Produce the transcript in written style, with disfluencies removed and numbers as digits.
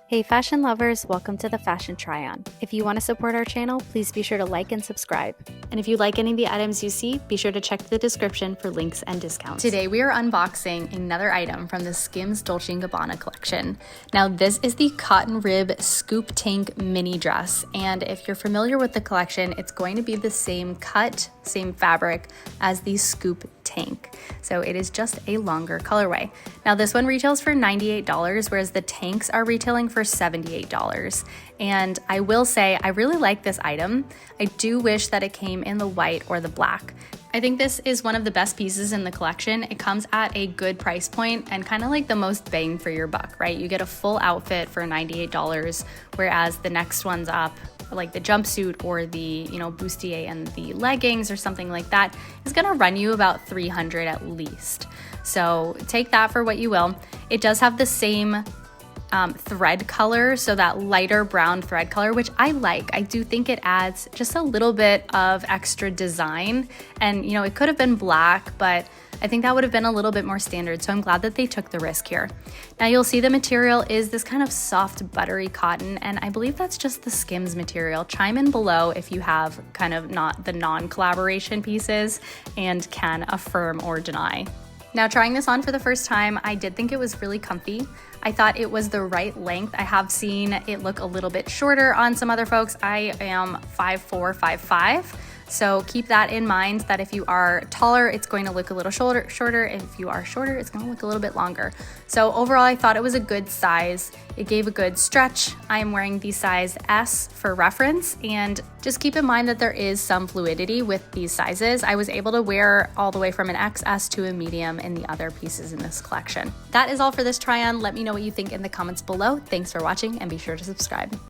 Hey fashion lovers, welcome to the Fashion Try-On. If you want to support our channel, please be sure to like and subscribe. And if you like any of the items you see, be sure to check the description for links and discounts. Today we are unboxing another item from the SKIMS Dolce Gabbana collection. Now this is the cotton rib scoop tank mini dress, and if you're familiar with the collection, it's going to be the same cut, same fabric as the scoop tank. So it is just a longer colorway. Now this one retails for $98, whereas the tanks are retailing for $78. And I will say, I really like this item. I do wish that it came in the white or the black. I think this is one of the best pieces in the collection. It comes at a good price point and kind of like the most bang for your buck, right? You get a full outfit for $98, whereas the next one's up, like the jumpsuit or the, bustier and the leggings or something like that, is gonna run you about $300 at least. So take that for what you will. It does have the same thread color, so that lighter brown thread color, which I like. I do think it adds just a little bit of extra design, and it could have been black, but I think that would have been a little bit more standard, so I'm glad that they took the risk here. Now you'll see the material is this kind of soft buttery cotton, and I believe that's just the SKIMS material. Chime in below if you have kind of not the non-collaboration pieces and can affirm or deny. Now trying this on for the first time, I did think it was really comfy. I thought it was the right length. I have seen it look a little bit shorter on some other folks. I am 5'4", 5'5", so keep that in mind, that if you are taller, it's going to look a little shorter. If you are shorter, it's going to look a little bit longer. So overall, I thought it was a good size. It gave a good stretch. I am wearing the size S for reference, and just keep in mind that there is some fluidity with these sizes. I was able to wear all the way from an XS to a medium in the other pieces in this collection. That is all for this try-on. Let me know what you think in the comments below. Thanks for watching, and be sure to subscribe.